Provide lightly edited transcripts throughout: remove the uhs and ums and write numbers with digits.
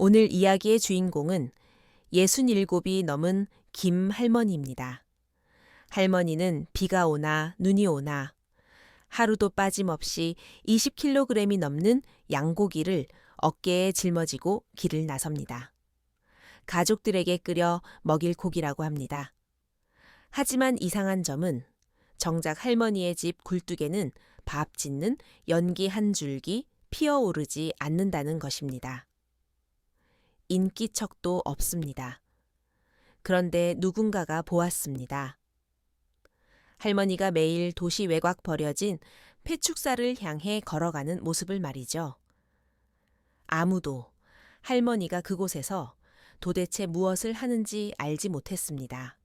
오늘 이야기의 주인공은 67이 넘은 김 할머니입니다. 할머니는 비가 오나 눈이 오나 하루도 빠짐없이 20kg이 넘는 양고기를 어깨에 짊어지고 길을 나섭니다. 가족들에게 끓여 먹일 고기라고 합니다. 하지만 이상한 점은 정작 할머니의 집 굴뚝에는 밥 짓는 연기 한 줄기 피어오르지 않는다는 것입니다. 인기척도 없습니다. 그런데 누군가가 보았습니다. 할머니가 매일 도시 외곽 버려진 폐축사를 향해 걸어가는 모습을 말이죠. 아무도 할머니가 그곳에서 도대체 무엇을 하는지 알지 못했습니다.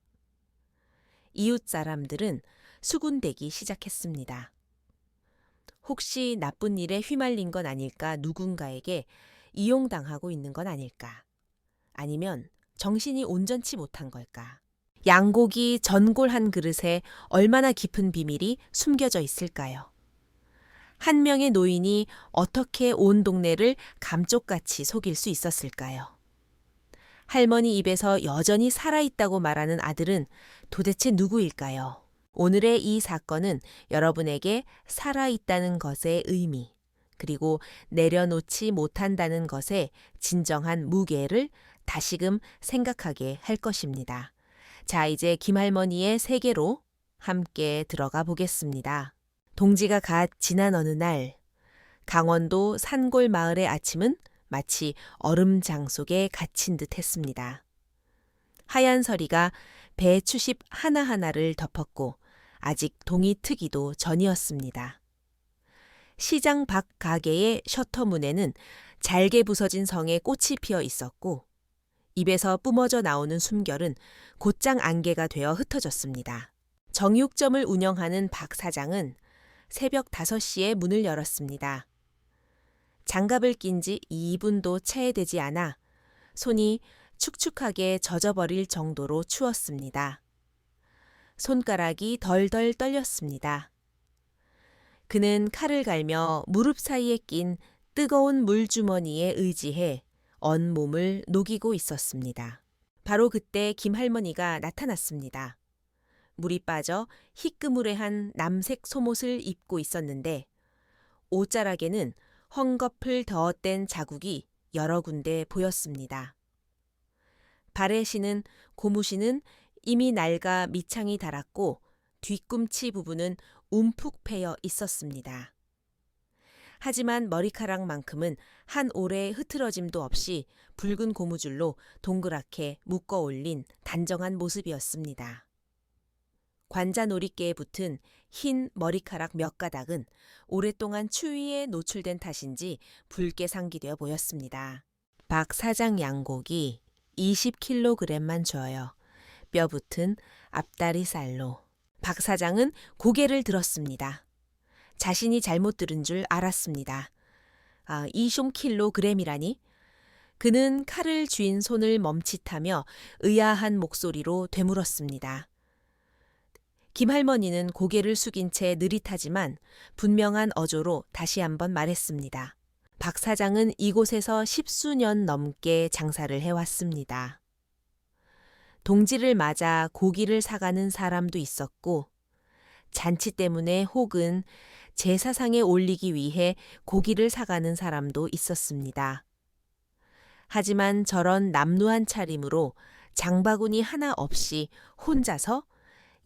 이웃 사람들은 수군대기 시작했습니다. 혹시 나쁜 일에 휘말린 건 아닐까, 누군가에게 이용당하고 있는 건 아닐까, 아니면 정신이 온전치 못한 걸까. 양고기 전골 한 그릇에 얼마나 깊은 비밀이 숨겨져 있을까요? 한 명의 노인이 어떻게 온 동네를 감쪽같이 속일 수 있었을까요? 할머니 입에서 여전히 살아있다고 말하는 아들은 도대체 누구일까요? 오늘의 이 사건은 여러분에게 살아있다는 것의 의미, 그리고 내려놓지 못한다는 것의 진정한 무게를 다시금 생각하게 할 것입니다. 자, 이제 김할머니의 세계로 함께 들어가 보겠습니다. 동지가 갓 지난 어느 날, 강원도 산골 마을의 아침은 마치 얼음장 속에 갇힌 듯 했습니다. 하얀 서리가 배 추십 하나하나를 덮었고 아직 동이 트기도 전이었습니다. 시장 밖 가게의 셔터 문에는 잘게 부서진 성에 꽃이 피어 있었고 입에서 뿜어져 나오는 숨결은 곧장 안개가 되어 흩어졌습니다. 정육점을 운영하는 박 사장은 새벽 5시에 문을 열었습니다. 장갑을 낀 지 2분도 채 되지 않아 손이 축축하게 젖어버릴 정도로 추웠습니다. 손가락이 덜덜 떨렸습니다. 그는 칼을 갈며 무릎 사이에 낀 뜨거운 물주머니에 의지해 온몸을 녹이고 있었습니다. 바로 그때 김할머니가 나타났습니다. 물이 빠져 희끄무레한 남색 속옷을 입고 있었는데 옷자락에는 헝겊을 더헛댄 자국이 여러 군데 보였습니다. 발에 신은 고무신은 이미 낡아 밑창이 닳았고 뒤꿈치 부분은 움푹 패여 있었습니다. 하지만 머리카락만큼은 한 올의 흐트러짐도 없이 붉은 고무줄로 동그랗게 묶어 올린 단정한 모습이었습니다. 관자놀이개에 붙은 흰 머리카락 몇 가닥은 오랫동안 추위에 노출된 탓인지 붉게 상기되어 보였습니다. 박 사장 양고기 20kg만 줘요. 뼈 붙은 앞다리살로. 박 사장은 고개를 들었습니다. 자신이 잘못 들은 줄 알았습니다. 20kg이라니? 그는 칼을 쥔 손을 멈칫하며 의아한 목소리로 되물었습니다. 김할머니는 고개를 숙인 채 느릿하지만 분명한 어조로 다시 한번 말했습니다. 박 사장은 이곳에서 10수년 넘게 장사를 해왔습니다. 동지를 맞아 고기를 사가는 사람도 있었고 잔치 때문에 혹은 제사상에 올리기 위해 고기를 사가는 사람도 있었습니다. 하지만 저런 남루한 차림으로 장바구니 하나 없이 혼자서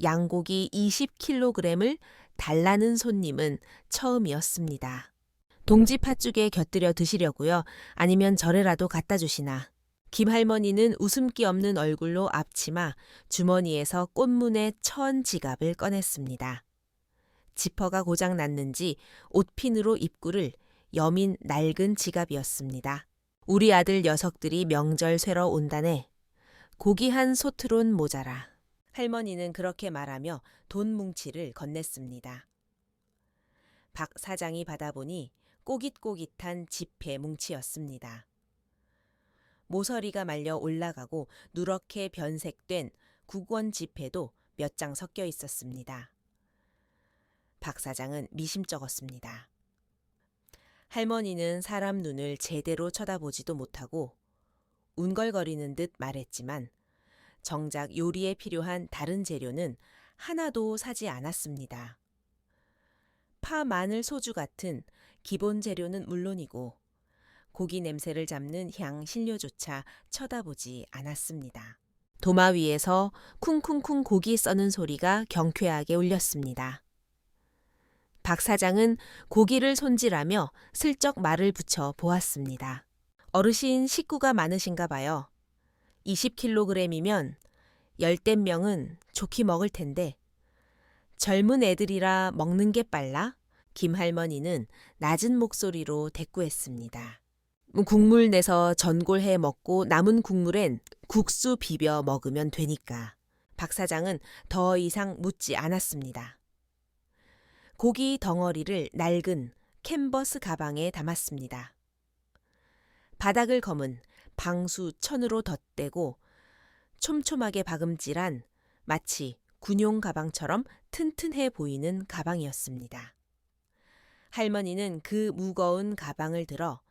양고기 20kg을 달라는 손님은 처음이었습니다. 동지 팥죽에 곁들여 드시려고요? 아니면 절에라도 갖다 주시나? 김할머니는 웃음기 없는 얼굴로 앞치마 주머니에서 꽃무늬 천 지갑을 꺼냈습니다. 지퍼가 고장 났는지 옷핀으로 입구를 여민 낡은 지갑이었습니다. 우리 아들 녀석들이 명절 쇠러 온다네. 고기 한 소트론 모자라. 할머니는 그렇게 말하며 돈 뭉치를 건넸습니다. 박 사장이 받아보니 꼬깃꼬깃한 지폐 뭉치였습니다. 모서리가 말려 올라가고 누렇게 변색된 국원 지폐도 몇 장 섞여 있었습니다. 박 사장은 미심쩍었습니다. 할머니는 사람 눈을 제대로 쳐다보지도 못하고 운걸거리는 듯 말했지만 정작 요리에 필요한 다른 재료는 하나도 사지 않았습니다. 파, 마늘, 소주 같은 기본 재료는 물론이고 고기 냄새를 잡는 향 신료조차 쳐다보지 않았습니다. 도마 위에서 쿵쿵쿵 고기 써는 소리가 경쾌하게 울렸습니다. 박 사장은 고기를 손질하며 슬쩍 말을 붙여 보았습니다. 어르신 식구가 많으신가 봐요. 20kg이면 열댓 명은 좋게 먹을 텐데 젊은 애들이라 먹는 게 빨라? 김할머니는 낮은 목소리로 대꾸했습니다. 국물 내서 전골해 먹고 남은 국물엔 국수 비벼 먹으면 되니까. 박 사장은 더 이상 묻지 않았습니다. 고기 덩어리를 낡은 캔버스 가방에 담았습니다. 바닥을 검은 방수 천으로 덧대고 촘촘하게 박음질한 마치 군용 가방처럼 튼튼해 보이는 가방이었습니다. 할머니는 그 무거운 가방을 들어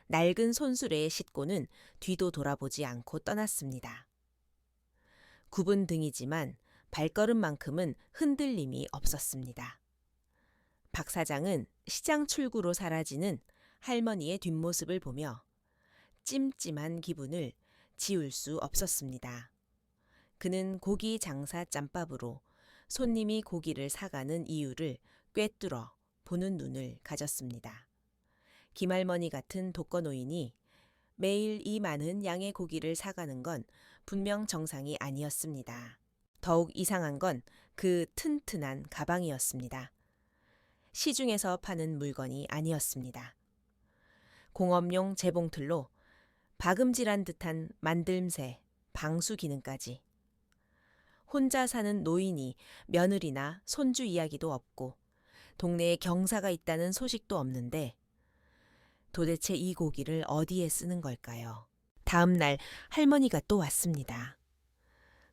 낡은 손수레에 싣고는 뒤도 돌아보지 않고 떠났습니다. 굽은 등이지만 발걸음만큼은 흔들림이 없었습니다. 박 사장은 시장 출구로 사라지는 할머니의 뒷모습을 보며 찜찜한 기분을 지울 수 없었습니다. 그는 고기 장사 짬밥으로 손님이 고기를 사가는 이유를 꿰뚫어 보는 눈을 가졌습니다. 김할머니 같은 독거노인이 매일 이 많은 양의 고기를 사가는 건 분명 정상이 아니었습니다. 더욱 이상한 건 그 튼튼한 가방이었습니다. 시중에서 파는 물건이 아니었습니다. 공업용 재봉틀로 박음질한 듯한 만듦새, 방수 기능까지. 혼자 사는 노인이 며느리나 손주 이야기도 없고 동네에 경사가 있다는 소식도 없는데 도대체 이 고기를 어디에 쓰는 걸까요? 다음 날 할머니가 또 왔습니다.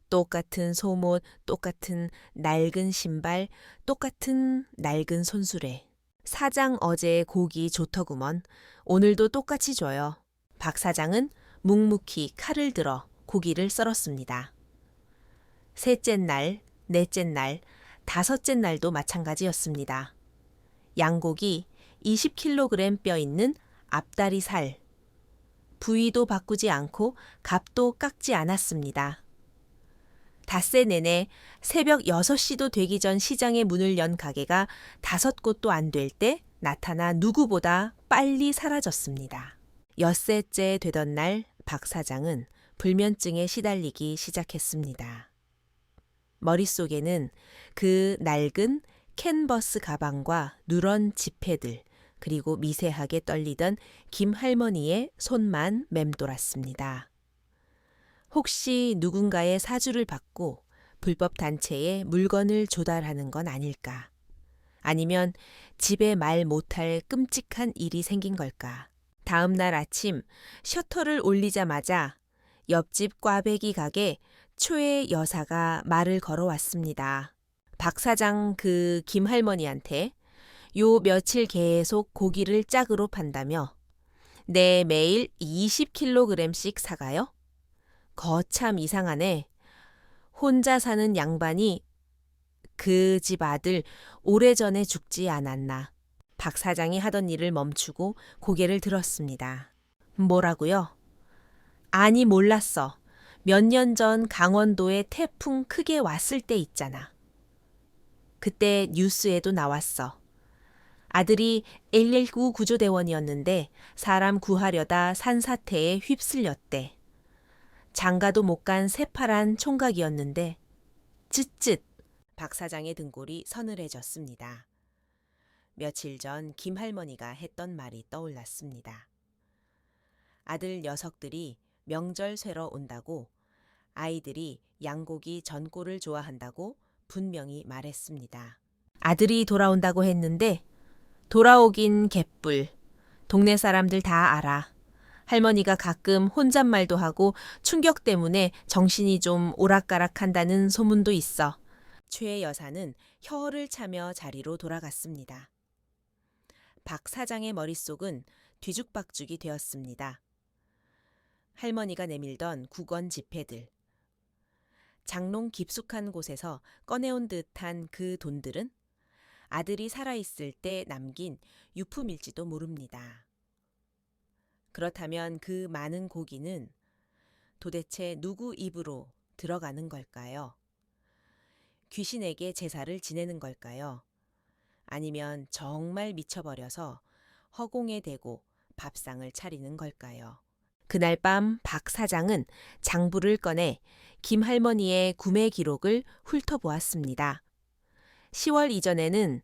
똑같은 속옷, 똑같은 낡은 신발, 똑같은 낡은 손수레. 사장 어제 고기 좋더구먼. 오늘도 똑같이 줘요. 박 사장은 묵묵히 칼을 들어 고기를 썰었습니다. 셋째 날, 넷째 날, 다섯째 날도 마찬가지였습니다. 양고기 20kg 뼈 있는 앞다리 살. 부위도 바꾸지 않고 값도 깎지 않았습니다. 닷새 내내 새벽 6시도 되기 전 시장의 문을 연 가게가 5곳도 안 될 때 나타나 누구보다 빨리 사라졌습니다. 엿새째 되던 날 박 사장은 불면증에 시달리기 시작했습니다. 머릿속에는 그 낡은 캔버스 가방과 누런 지폐들 그리고 미세하게 떨리던 김할머니의 손만 맴돌았습니다. 혹시 누군가의 사주를 받고 불법 단체에 물건을 조달하는 건 아닐까? 아니면 집에 말 못할 끔찍한 일이 생긴 걸까? 다음 날 아침 셔터를 올리자마자 옆집 꽈배기 가게 초의 여사가 말을 걸어왔습니다. 박 사장 그 김할머니한테 요 며칠 계속 고기를 짝으로 판다며 내 매일 20kg씩 사가요? 거참 이상하네. 혼자 사는 양반이 그 집 아들 오래전에 죽지 않았나. 박 사장이 하던 일을 멈추고 고개를 들었습니다. 뭐라고요? 아니 몰랐어. 몇 년 전 강원도에 태풍 크게 왔을 때 있잖아. 그때 뉴스에도 나왔어. 아들이 119 구조대원이었는데 사람 구하려다 산사태에 휩쓸렸대. 장가도 못 간 새파란 총각이었는데 쯧쯧 박 사장의 등골이 서늘해졌습니다. 며칠 전 김할머니가 했던 말이 떠올랐습니다. 아들 녀석들이 명절 쇠러 온다고 아이들이 양고기 전골을 좋아한다고 분명히 말했습니다. 아들이 돌아온다고 했는데 돌아오긴 개뿔. 동네 사람들 다 알아. 할머니가 가끔 혼잣말도 하고 충격 때문에 정신이 좀 오락가락한다는 소문도 있어. 최 여사는 혀를 차며 자리로 돌아갔습니다. 박 사장의 머릿속은 뒤죽박죽이 되었습니다. 할머니가 내밀던 국원 지폐들. 장롱 깊숙한 곳에서 꺼내온 듯한 그 돈들은 아들이 살아있을 때 남긴 유품일지도 모릅니다. 그렇다면 그 많은 고기는 도대체 누구 입으로 들어가는 걸까요? 귀신에게 제사를 지내는 걸까요? 아니면 정말 미쳐버려서 허공에 대고 밥상을 차리는 걸까요? 그날 밤 박 사장은 장부를 꺼내 김 할머니의 구매 기록을 훑어보았습니다. 10월 이전에는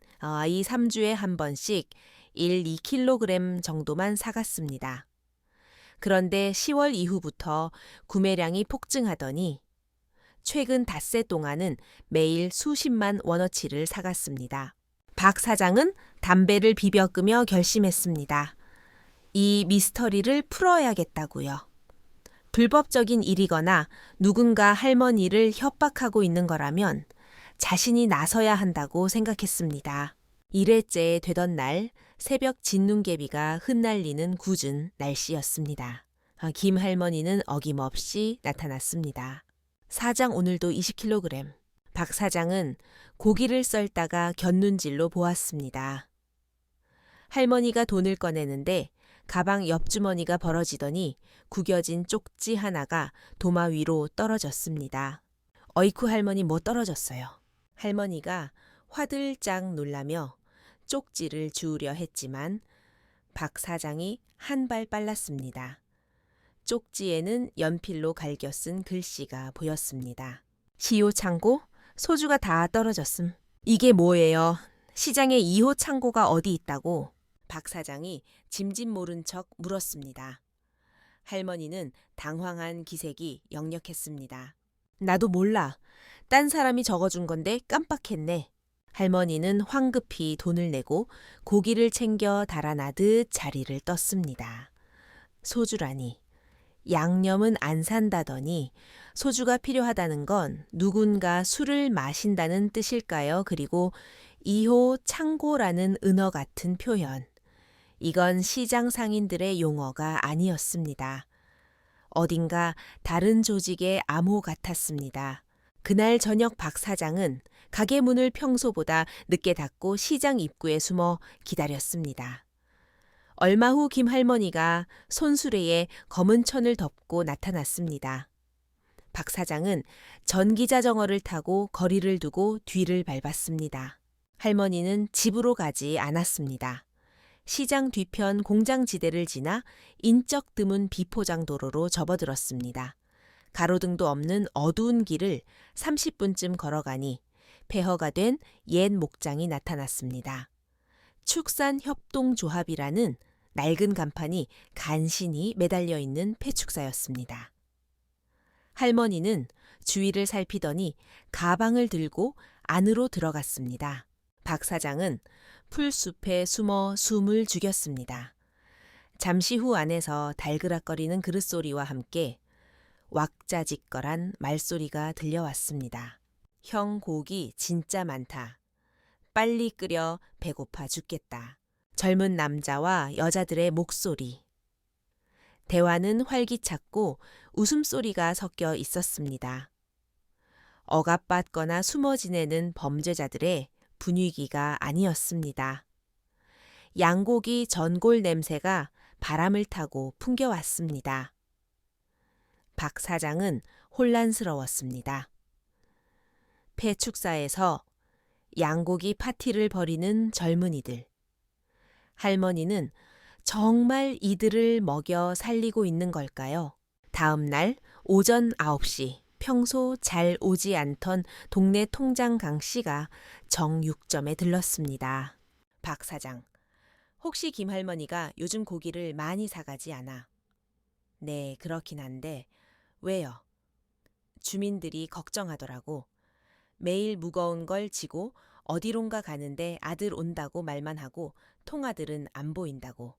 이 3주에 한 번씩 2kg 정도만 사갔습니다. 그런데 10월 이후부터 구매량이 폭증하더니 최근 닷새 동안은 매일 수십만 원어치를 사갔습니다. 박 사장은 담배를 비벼 끄며 결심했습니다. 이 미스터리를 풀어야겠다고요. 불법적인 일이거나 누군가 할머니를 협박하고 있는 거라면 자신이 나서야 한다고 생각했습니다. 1회째 되던 날 새벽 진눈개비가 흩날리는 궂은 날씨였습니다. 김 할머니는 어김없이 나타났습니다. 사장 오늘도 20kg. 박 사장은 고기를 썰다가 곁눈질로 보았습니다. 할머니가 돈을 꺼내는데 가방 옆주머니가 벌어지더니 구겨진 쪽지 하나가 도마 위로 떨어졌습니다. 어이쿠 할머니 뭐 떨어졌어요. 할머니가 화들짝 놀라며 쪽지를 주우려 했지만 박 사장이 한 발 빨랐습니다. 쪽지에는 연필로 갈겨 쓴 글씨가 보였습니다. 시호 창고? 소주가 다 떨어졌음. 이게 뭐예요? 시장에 2호 창고가 어디 있다고? 박 사장이 짐짓 모른 척 물었습니다. 할머니는 당황한 기색이 역력했습니다. 나도 몰라. 딴 사람이 적어준 건데 깜빡했네. 할머니는 황급히 돈을 내고 고기를 챙겨 달아나듯 자리를 떴습니다. 소주라니. 양념은 안 산다더니 소주가 필요하다는 건 누군가 술을 마신다는 뜻일까요? 그리고 2호 창고라는 은어 같은 표현. 이건 시장 상인들의 용어가 아니었습니다. 어딘가 다른 조직의 암호 같았습니다. 그날 저녁 박 사장은 가게 문을 평소보다 늦게 닫고 시장 입구에 숨어 기다렸습니다. 얼마 후 김 할머니가 손수레에 검은 천을 덮고 나타났습니다. 박 사장은 전기자전거를 타고 거리를 두고 뒤를 밟았습니다. 할머니는 집으로 가지 않았습니다. 시장 뒤편 공장지대를 지나 인적 드문 비포장 도로로 접어들었습니다. 가로등도 없는 어두운 길을 30분쯤 걸어가니 폐허가 된 옛 목장이 나타났습니다. 축산협동조합이라는 낡은 간판이 간신히 매달려 있는 폐축사였습니다. 할머니는 주위를 살피더니 가방을 들고 안으로 들어갔습니다. 박 사장은 풀숲에 숨어 숨을 죽였습니다. 잠시 후 안에서 달그락거리는 그릇소리와 함께 왁자지껄한 말소리가 들려왔습니다. 형 고기 진짜 많다. 빨리 끓여 배고파 죽겠다. 젊은 남자와 여자들의 목소리. 대화는 활기찼고 웃음소리가 섞여 있었습니다. 억압받거나 숨어 지내는 범죄자들의 분위기가 아니었습니다. 양고기 전골 냄새가 바람을 타고 풍겨왔습니다. 박 사장은 혼란스러웠습니다. 폐축사에서 양고기 파티를 벌이는 젊은이들. 할머니는 정말 이들을 먹여 살리고 있는 걸까요? 다음 날 오전 9시 평소 잘 오지 않던 동네 통장 강 씨가 정육점에 들렀습니다. 박 사장, 혹시 김 할머니가 요즘 고기를 많이 사가지 않아? 네, 그렇긴 한데 왜요? 주민들이 걱정하더라고. 매일 무거운 걸 지고 어디론가 가는데 아들 온다고 말만 하고 통아들은 안 보인다고.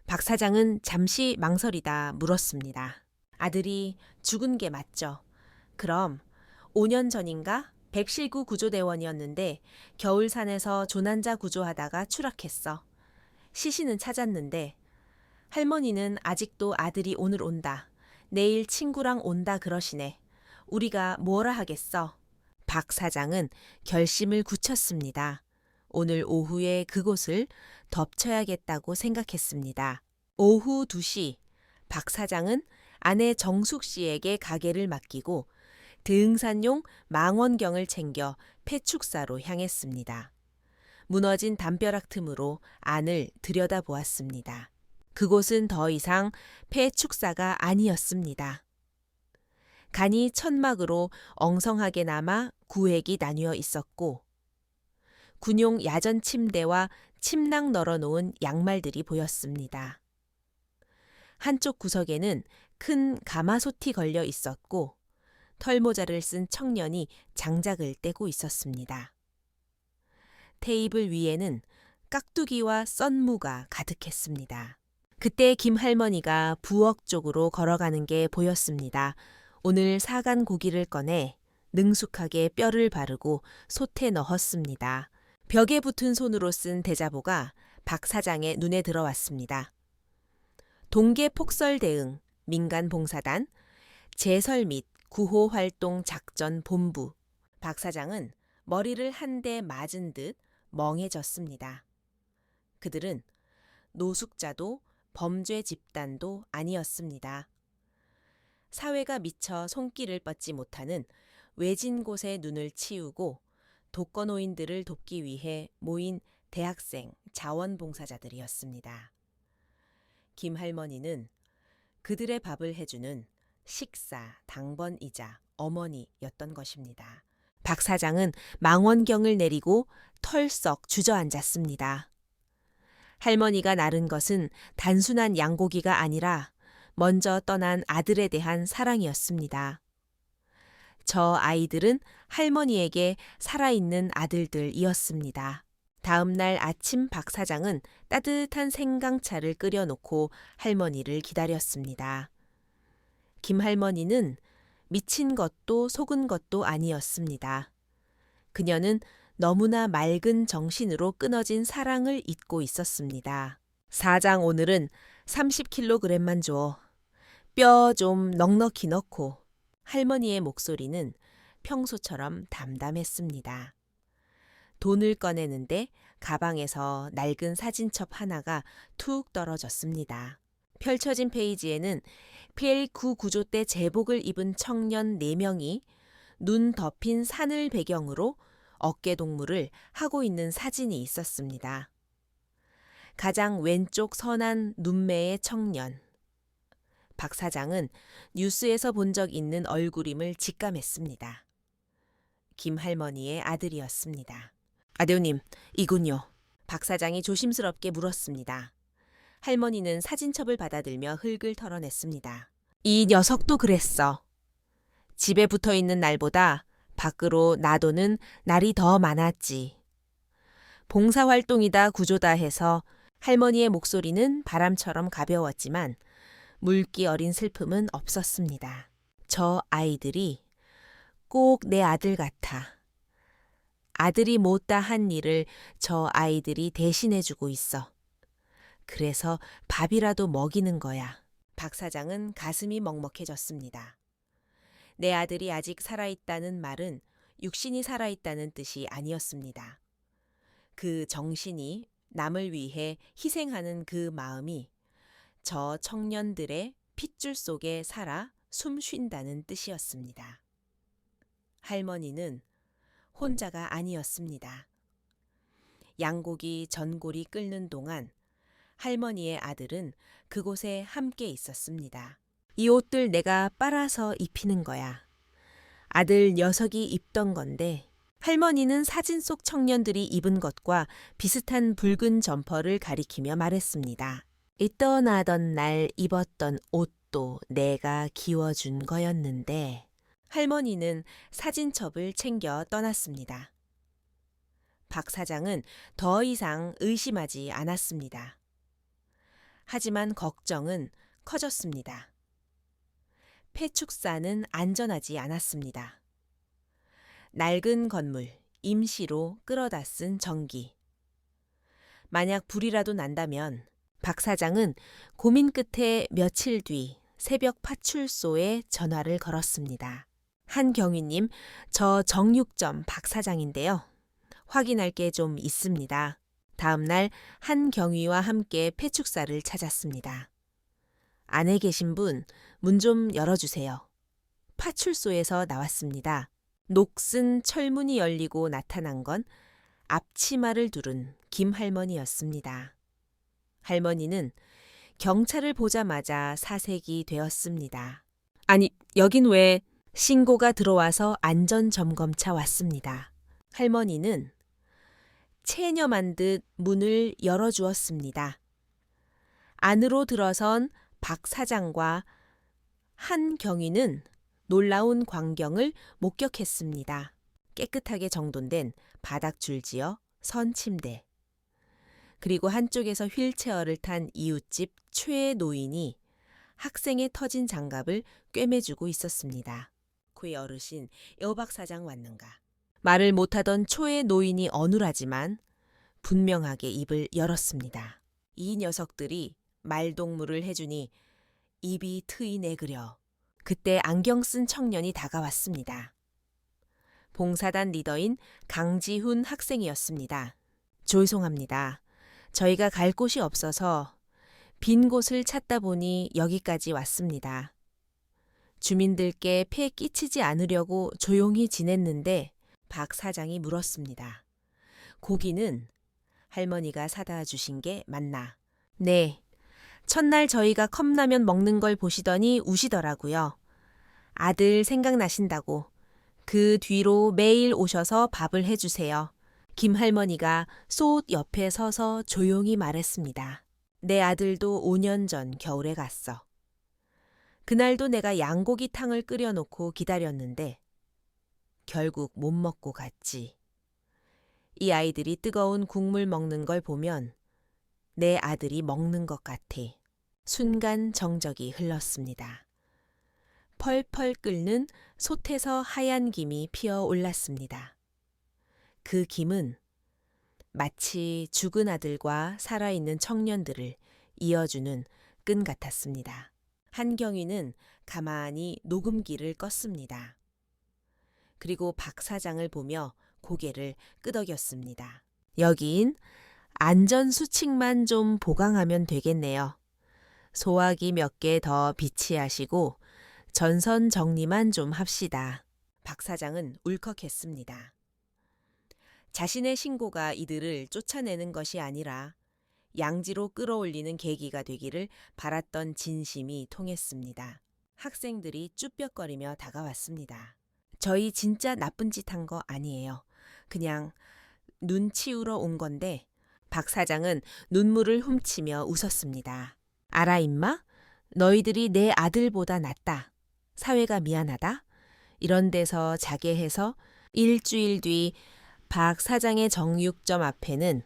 박 사장은 잠시 망설이다 물었습니다. 아들이 죽은 게 맞죠? 그럼 5년 전인가 백실구 구조대원이었는데 겨울산에서 조난자 구조하다가 추락했어. 시신은 찾았는데 할머니는 아직도 아들이 오늘 온다. 내일 친구랑 온다 그러시네. 우리가 뭐라 하겠어? 박 사장은 결심을 굳혔습니다. 오늘 오후에 그곳을 덮쳐야겠다고 생각했습니다. 오후 2시, 박 사장은 아내 정숙 씨에게 가게를 맡기고 등산용 망원경을 챙겨 폐축사로 향했습니다. 무너진 담벼락 틈으로 안을 들여다보았습니다. 그곳은 더 이상 폐축사가 아니었습니다. 간이 천막으로 엉성하게 남아 구획이 나뉘어 있었고 군용 야전 침대와 침낭 널어놓은 양말들이 보였습니다. 한쪽 구석에는 큰 가마솥이 걸려 있었고 털모자를 쓴 청년이 장작을 떼고 있었습니다. 테이블 위에는 깍두기와 썬무가 가득했습니다. 그때 김 할머니가 부엌 쪽으로 걸어가는 게 보였습니다. 오늘 사간 고기를 꺼내 능숙하게 뼈를 바르고 솥에 넣었습니다. 벽에 붙은 손으로 쓴 대자보가 박 사장의 눈에 들어왔습니다. 동계 폭설 대응, 민간봉사단, 제설 및 구호 활동 작전 본부. 박 사장은 머리를 한 대 맞은 듯 멍해졌습니다. 그들은 노숙자도 범죄 집단도 아니었습니다. 사회가 미처 손길을 뻗지 못하는 외진 곳에 눈을 치우고 독거노인들을 돕기 위해 모인 대학생 자원봉사자들이었습니다. 김 할머니는 그들의 밥을 해주는 식사, 당번이자 어머니였던 것입니다. 박 사장은 망원경을 내리고 털썩 주저앉았습니다. 할머니가 나른 것은 단순한 양고기가 아니라 먼저 떠난 아들에 대한 사랑이었습니다. 저 아이들은 할머니에게 살아있는 아들들이었습니다. 다음 날 아침 박 사장은 따뜻한 생강차를 끓여놓고 할머니를 기다렸습니다. 김 할머니는 미친 것도 속은 것도 아니었습니다. 그녀는 너무나 맑은 정신으로 끊어진 사랑을 잊고 있었습니다. 사장 오늘은 30kg만 줘. 뼈 좀 넉넉히 넣고. 할머니의 목소리는 평소처럼 담담했습니다. 돈을 꺼내는데 가방에서 낡은 사진첩 하나가 툭 떨어졌습니다. 펼쳐진 페이지에는 PL9 구조 때 제복을 입은 청년 4명이 눈 덮인 산을 배경으로 어깨동무를 하고 있는 사진이 있었습니다. 가장 왼쪽 선한 눈매의 청년. 박 사장은 뉴스에서 본 적 있는 얼굴임을 직감했습니다. 김 할머니의 아들이었습니다. 아드님, 이군요. 박 사장이 조심스럽게 물었습니다. 할머니는 사진첩을 받아들며 흙을 털어냈습니다. 이 녀석도 그랬어. 집에 붙어있는 날보다 밖으로 나도는 날이 더 많았지. 봉사활동이다 구조다 해서 할머니의 목소리는 바람처럼 가벼웠지만 물기 어린 슬픔은 없었습니다. 저 아이들이 꼭 내 아들 같아. 아들이 못다 한 일을 저 아이들이 대신해주고 있어. 그래서 밥이라도 먹이는 거야. 박 사장은 가슴이 먹먹해졌습니다. 내 아들이 아직 살아있다는 말은 육신이 살아있다는 뜻이 아니었습니다. 그 정신이 남을 위해 희생하는 그 마음이 저 청년들의 핏줄 속에 살아 숨 쉰다는 뜻이었습니다. 할머니는 혼자가 아니었습니다. 양고기 전골이 끓는 동안 할머니의 아들은 그곳에 함께 있었습니다. 이 옷들 내가 빨아서 입히는 거야. 아들 녀석이 입던 건데 할머니는 사진 속 청년들이 입은 것과 비슷한 붉은 점퍼를 가리키며 말했습니다. 있던 하던 날 입었던 옷도 내가 기워준 거였는데 할머니는 사진첩을 챙겨 떠났습니다. 박 사장은 더 이상 의심하지 않았습니다. 하지만 걱정은 커졌습니다. 폐축사는 안전하지 않았습니다. 낡은 건물, 임시로 끌어다 쓴 전기. 만약 불이라도 난다면 박 사장은 고민 끝에 며칠 뒤 새벽 파출소에 전화를 걸었습니다. 한경위님, 저 정육점 박 사장인데요. 확인할 게 좀 있습니다. 다음 날 한경위와 함께 폐축사를 찾았습니다. 안에 계신 분, 문 좀 열어주세요. 파출소에서 나왔습니다. 녹슨 철문이 열리고 나타난 건 앞치마를 두른 김 할머니였습니다. 할머니는 경찰을 보자마자 사색이 되었습니다. 아니, 여긴 왜? 신고가 들어와서 안전점검차 왔습니다. 할머니는 체념한 듯 문을 열어주었습니다. 안으로 들어선 박 사장과 한경위는 놀라운 광경을 목격했습니다. 깨끗하게 정돈된 바닥 줄지어 선 침대. 그리고 한쪽에서 휠체어를 탄 이웃집 최 노인이 학생의 터진 장갑을 꿰매주고 있었습니다. 그의 어르신 여박 사장 왔는가. 말을 못하던 초의 노인이 어눌하지만 분명하게 입을 열었습니다. 이 녀석들이 말동무를 해주니 입이 트이네 그려. 그때 안경 쓴 청년이 다가왔습니다. 봉사단 리더인 강지훈 학생이었습니다. 죄송합니다. 저희가 갈 곳이 없어서 빈 곳을 찾다 보니 여기까지 왔습니다. 주민들께 폐 끼치지 않으려고 조용히 지냈는데 박 사장이 물었습니다. 고기는 할머니가 사다 주신 게 맞나? 네. 첫날 저희가 컵라면 먹는 걸 보시더니 우시더라고요. 아들 생각나신다고. 그 뒤로 매일 오셔서 밥을 해주세요. 김 할머니가 솥 옆에 서서 조용히 말했습니다. 내 아들도 5년 전 겨울에 갔어. 그날도 내가 양고기탕을 끓여놓고 기다렸는데 결국 못 먹고 갔지. 이 아이들이 뜨거운 국물 먹는 걸 보면 내 아들이 먹는 것 같아. 순간 정적이 흘렀습니다. 펄펄 끓는 솥에서 하얀 김이 피어 올랐습니다. 그 김은 마치 죽은 아들과 살아있는 청년들을 이어주는 끈 같았습니다. 한경위는 가만히 녹음기를 껐습니다. 그리고 박 사장을 보며 고개를 끄덕였습니다. 여긴 안전수칙만 좀 보강하면 되겠네요. 소화기 몇 개 더 비치하시고 전선 정리만 좀 합시다. 박 사장은 울컥했습니다. 자신의 신고가 이들을 쫓아내는 것이 아니라 양지로 끌어올리는 계기가 되기를 바랐던 진심이 통했습니다. 학생들이 쭈뼛거리며 다가왔습니다. 저희 진짜 나쁜 짓 한 거 아니에요. 그냥 눈 치우러 온 건데 박 사장은 눈물을 훔치며 웃었습니다. 알아 임마? 너희들이 내 아들보다 낫다. 사회가 미안하다. 이런 데서 자게 해서 일주일 뒤 박 사장의 정육점 앞에는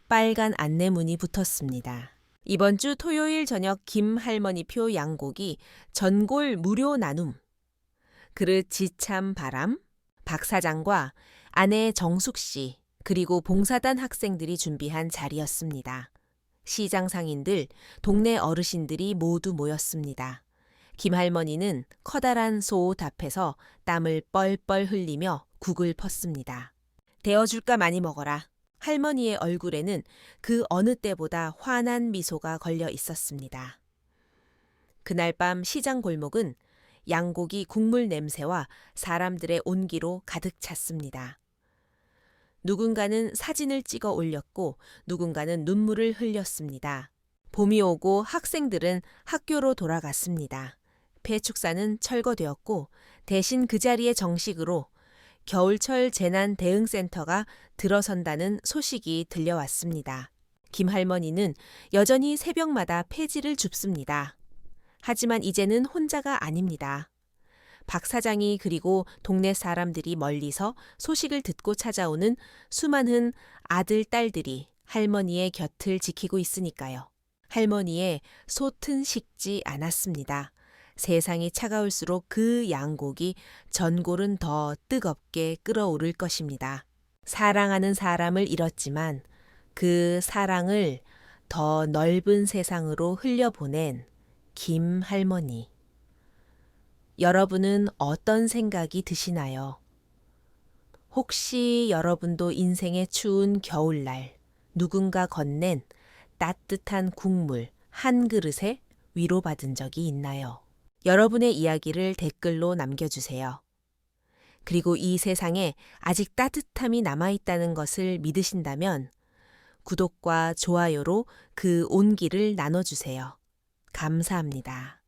빨간 안내문이 붙었습니다. 이번 주 토요일 저녁 김 할머니표 양고기 전골 무료 나눔. 그릇 지참 바람. 박 사장과 아내 정숙 씨 그리고 봉사단 학생들이 준비한 자리였습니다. 시장 상인들, 동네 어르신들이 모두 모였습니다. 김 할머니는 커다란 솥 앞에서 땀을 뻘뻘 흘리며 국을 펐습니다. 데워줄까 많이 먹어라. 할머니의 얼굴에는 그 어느 때보다 환한 미소가 걸려 있었습니다. 그날 밤 시장 골목은 양고기 국물 냄새와 사람들의 온기로 가득 찼습니다. 누군가는 사진을 찍어 올렸고 누군가는 눈물을 흘렸습니다. 봄이 오고 학생들은 학교로 돌아갔습니다. 폐축사는 철거되었고 대신 그 자리에 정식으로 겨울철 재난 대응센터가 들어선다는 소식이 들려왔습니다. 김 할머니는 여전히 새벽마다 폐지를 줍습니다. 하지만 이제는 혼자가 아닙니다. 박 사장이 그리고 동네 사람들이 멀리서 소식을 듣고 찾아오는 수많은 아들, 딸들이 할머니의 곁을 지키고 있으니까요. 할머니의 솥은 식지 않았습니다. 세상이 차가울수록 그 양고기, 전골은 더 뜨겁게 끓어오를 것입니다. 사랑하는 사람을 잃었지만 그 사랑을 더 넓은 세상으로 흘려보낸 김 할머니. 여러분은 어떤 생각이 드시나요? 혹시 여러분도 인생의 추운 겨울날 누군가 건넨 따뜻한 국물 한 그릇에 위로받은 적이 있나요? 여러분의 이야기를 댓글로 남겨주세요. 그리고 이 세상에 아직 따뜻함이 남아있다는 것을 믿으신다면 구독과 좋아요로 그 온기를 나눠주세요. 감사합니다.